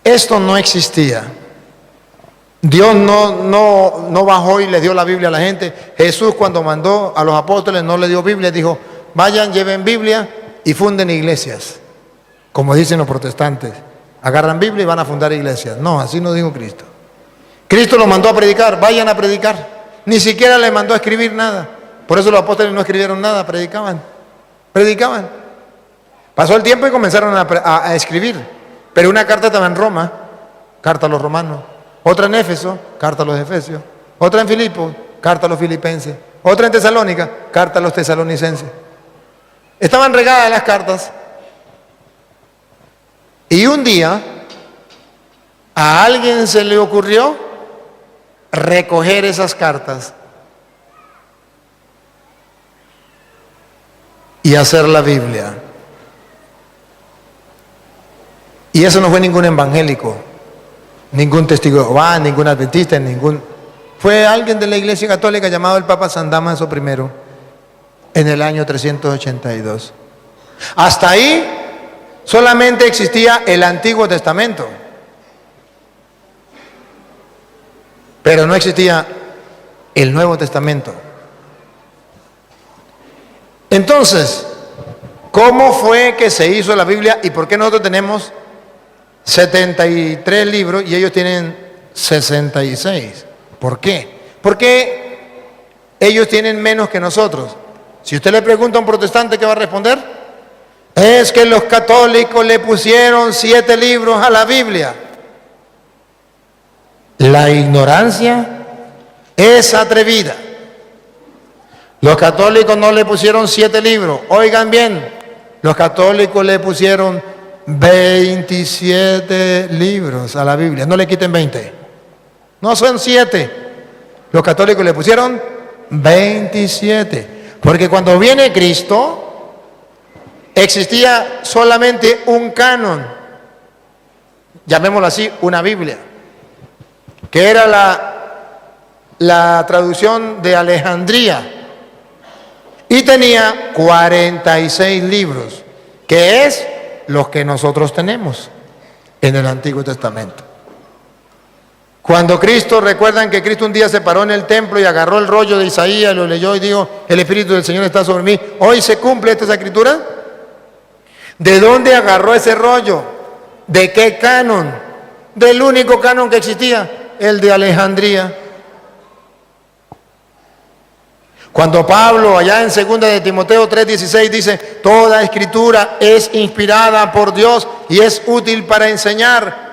Esto no existía. Dios no bajó y le dio la Biblia a la gente. Jesús, cuando mandó a los apóstoles, no le dio Biblia, dijo: vayan, lleven Biblia y funden iglesias. Como dicen los protestantes, agarran Biblia y van a fundar iglesias. No, así no dijo Cristo. Cristo los mandó a predicar, vayan a predicar. Ni siquiera les mandó a escribir nada. Por eso los apóstoles no escribieron nada, predicaban. Pasó el tiempo y comenzaron a escribir. Pero una carta estaba en Roma, carta a los romanos. Otra en Éfeso, carta a los efesios. Otra en Filipos, carta a los filipenses. Otra en Tesalónica, carta a los tesalonicenses. Estaban regadas las cartas. Y un día a alguien se le ocurrió recoger esas cartas y hacer la Biblia. Y eso no fue ningún evangélico, ningún testigo de Jehová, ningún adventista, fue alguien de la Iglesia Católica llamado el Papa San Dámaso I en el año 382. Hasta ahí solamente existía el Antiguo Testamento, pero no existía el Nuevo Testamento. Entonces, ¿cómo fue que se hizo la Biblia y por qué nosotros tenemos 73 libros y ellos tienen 66? ¿Por qué? Porque ellos tienen menos que nosotros. Si usted le pregunta a un protestante, ¿qué va a responder? Es que los católicos le pusieron 7 libros a la Biblia. La ignorancia es atrevida. Los católicos no le pusieron 7 libros. Oigan bien, los católicos le pusieron 27 libros a la Biblia. No le quiten 20. No son 7. Los católicos le pusieron 27. Porque cuando viene Cristo, existía solamente un canon, llamémoslo así, una Biblia, que era la traducción de Alejandría, y tenía 46 libros, que es los que nosotros tenemos en el Antiguo Testamento. Cuando Cristo, recuerdan que Cristo un día se paró en el templo y agarró el rollo de Isaías, lo leyó y dijo: el Espíritu del Señor está sobre mí. Hoy se cumple esta escritura. ¿De dónde agarró ese rollo? ¿De qué canon? Del único canon que existía, el de Alejandría. Cuando Pablo, allá en 2 de Timoteo 3:16, dice: toda escritura es inspirada por Dios y es útil para enseñar.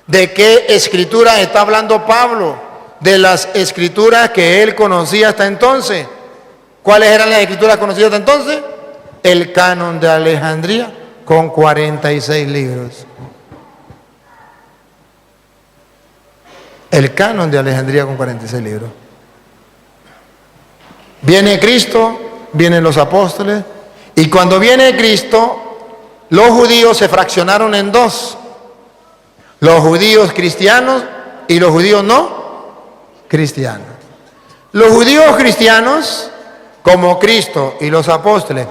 ¿De qué escritura está hablando Pablo? De las escrituras que él conocía hasta entonces. ¿Cuáles eran las escrituras conocidas hasta entonces? El canon de Alejandría, con 46 libros. El canon de Alejandría con 46 libros. Viene Cristo, vienen los apóstoles, y cuando viene Cristo, los judíos se fraccionaron en dos: los judíos cristianos y los judíos no cristianos. Los judíos cristianos, como Cristo y los apóstoles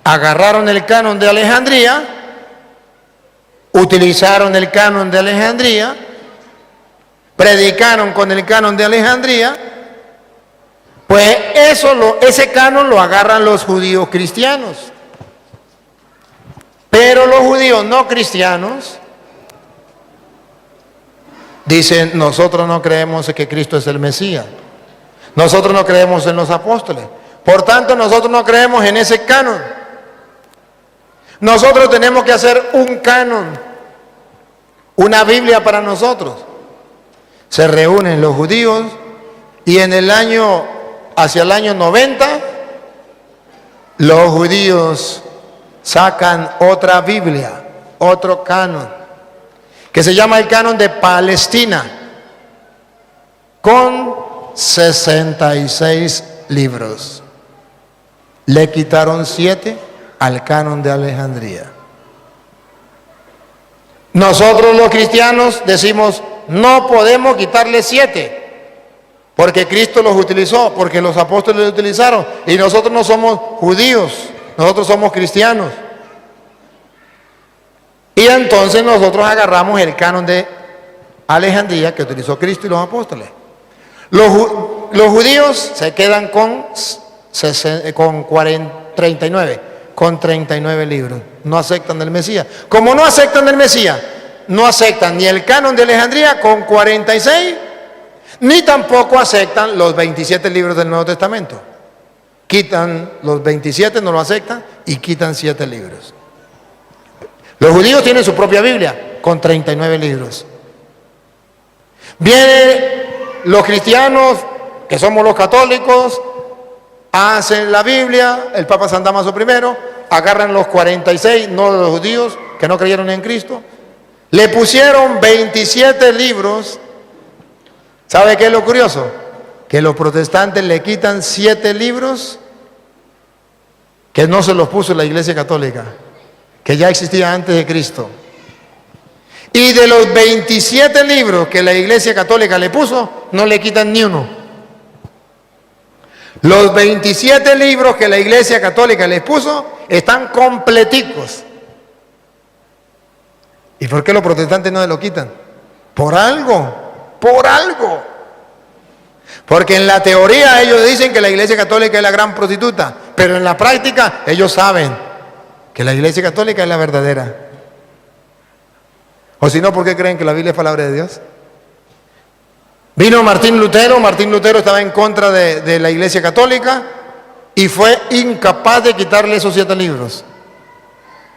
agarraron el canon de Alejandría, utilizaron el canon de Alejandría, predicaron con el canon de Alejandría, pues ese canon lo agarran los judíos cristianos. Pero los judíos no cristianos dicen: nosotros no creemos que Cristo es el Mesías, nosotros no creemos en los apóstoles, por tanto nosotros no creemos en ese canon. Nosotros tenemos que hacer un canon, una Biblia para nosotros. Se reúnen los judíos y hacia el año 90, los judíos sacan otra Biblia, otro canon, que se llama el canon de Palestina, con 66 libros. Le quitaron 7 al canon de Alejandría. Nosotros los cristianos decimos: no podemos quitarle 7, porque Cristo los utilizó, porque los apóstoles los utilizaron, y nosotros no somos judíos, nosotros somos cristianos. Y entonces nosotros agarramos el canon de Alejandría que utilizó Cristo y los apóstoles. Los judíos se quedan con 39 libros. No aceptan del Mesías. Como no aceptan del Mesías, no aceptan ni el canon de Alejandría con 46, ni tampoco aceptan los 27 libros del Nuevo Testamento. Quitan los 27, no lo aceptan, y quitan 7 libros. Los judíos tienen su propia Biblia con 39 libros. Vienen los cristianos, que somos los católicos, hacen la Biblia, el Papa San Damaso I, agarran los 46, no los judíos, que no creyeron en Cristo, le pusieron 27 libros. ¿Sabe qué es lo curioso? Que los protestantes le quitan 7 libros que no se los puso la Iglesia Católica, que ya existía antes de Cristo. Y de los 27 libros que la Iglesia Católica le puso, no le quitan ni uno. Los 27 libros que la Iglesia Católica les puso están completicos. ¿Y por qué los protestantes no se lo quitan? Por algo, por algo. Porque en la teoría ellos dicen que la Iglesia Católica es la gran prostituta, pero en la práctica ellos saben que la Iglesia Católica es la verdadera. O si no, ¿por qué creen que la Biblia es palabra de Dios? Vino Martín Lutero estaba en contra de la Iglesia Católica y fue incapaz de quitarle esos 7 libros.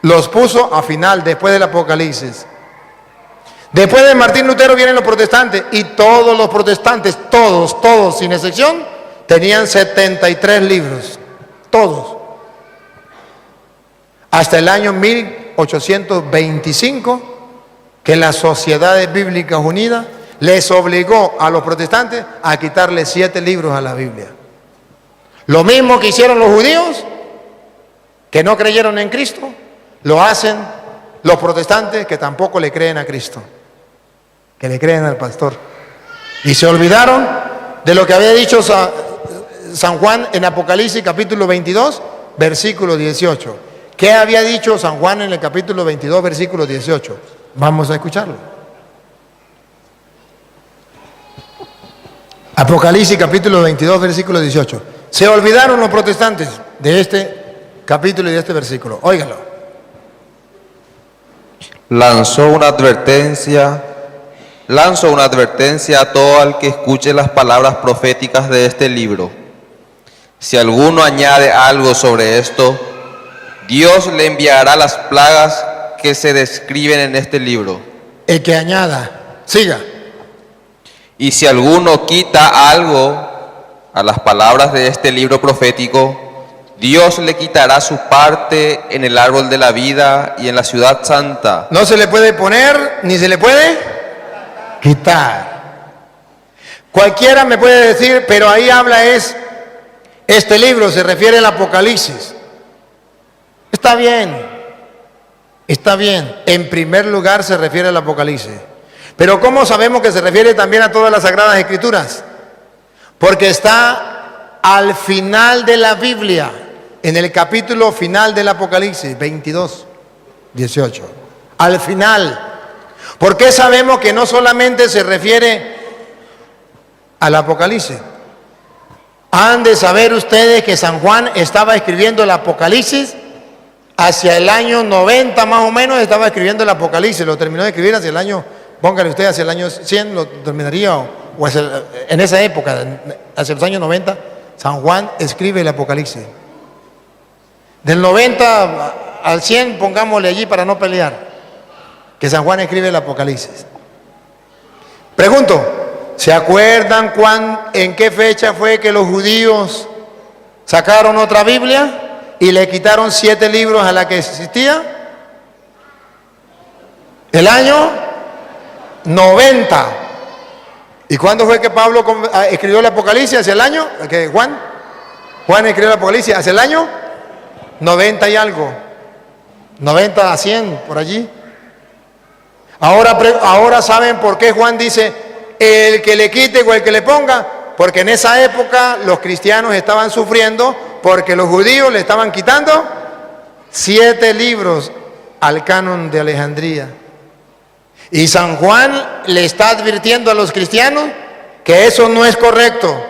Los puso a final, después del Apocalipsis. Después de Martín Lutero vienen los protestantes y todos los protestantes, todos, sin excepción, tenían 73 libros. Todos. Hasta el año 1825, que las Sociedades Bíblicas Unidas les obligó a los protestantes a quitarle 7 libros a la Biblia. Lo mismo que hicieron los judíos, que no creyeron en Cristo, lo hacen los protestantes que tampoco le creen a Cristo, que le creen al pastor. Y se olvidaron de lo que había dicho San Juan en Apocalipsis capítulo 22, versículo 18. ¿Qué había dicho San Juan en el capítulo 22, versículo 18? Vamos a escucharlo. Apocalipsis capítulo 22, versículo 18. Se olvidaron los protestantes de este capítulo y de este versículo. Óiganlo. Lanzó una advertencia a todo el que escuche las palabras proféticas de este libro. Si alguno añade algo sobre esto, Dios le enviará las plagas que se describen en este libro. El que añada, siga. Y si alguno quita algo a las palabras de este libro profético, Dios le quitará su parte en el árbol de la vida y en la ciudad santa. No se le puede poner ni se le puede quitar. Cualquiera me puede decir, pero ahí habla este libro, se refiere al Apocalipsis. Está bien. En primer lugar se refiere al Apocalipsis. Pero ¿cómo sabemos que se refiere también a todas las Sagradas Escrituras? Porque está al final de la Biblia, en el capítulo final del Apocalipsis, 22, 18. Al final. ¿Por qué sabemos que no solamente se refiere al Apocalipsis? Han de saber ustedes que San Juan estaba escribiendo el Apocalipsis hacia el año 90 más o menos, estaba escribiendo el Apocalipsis. Lo terminó de escribir hacia el año, póngale usted, hacia el año 100 lo terminaría, o en esa época, hacia los años 90, San Juan escribe el Apocalipsis. Del 90 al 100, pongámosle allí para no pelear, que San Juan escribe el Apocalipsis. Pregunto, ¿se acuerdan en qué fecha fue que los judíos sacaron otra Biblia y le quitaron 7 libros a la que existía? El año 90. ¿Y cuándo fue que Pablo escribió el Apocalipsis? ¿Hacia el año? ¿Que Juan escribió el Apocalipsis hacia el año 90 y algo. 90 a 100, por allí. Ahora saben por qué Juan dice, el que le quite o el que le ponga, porque en esa época los cristianos estaban sufriendo porque los judíos le estaban quitando 7 libros al canon de Alejandría. Y San Juan le está advirtiendo a los cristianos que eso no es correcto,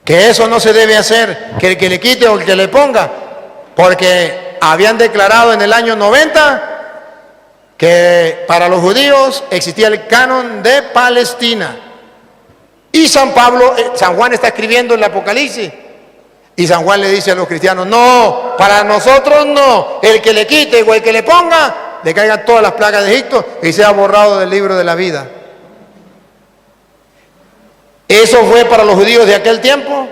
que eso no se debe hacer, que el que le quite o el que le ponga, porque habían declarado en el año 90 que para los judíos existía el canon de Palestina. Y San Juan está escribiendo el Apocalipsis. Y San Juan le dice a los cristianos, no, para nosotros no, el que le quite o el que le ponga, le caigan todas las plagas de Egipto y sea borrado del libro de la vida. Eso fue para los judíos de aquel tiempo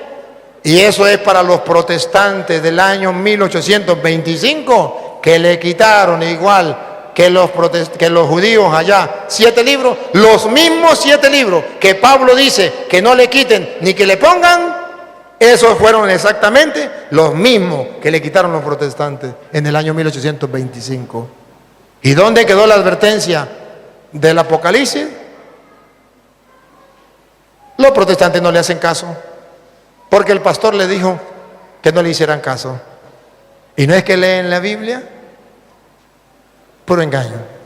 y eso es para los protestantes del año 1825, que le quitaron igual que los judíos allá 7 libros, los mismos 7 libros que Pablo dice que no le quiten ni que le pongan. Esos fueron exactamente los mismos que le quitaron los protestantes en el año 1825. ¿Y dónde quedó la advertencia del Apocalipsis? Los protestantes no le hacen caso, porque el pastor le dijo que no le hicieran caso. Y no es que leen la Biblia, puro engaño.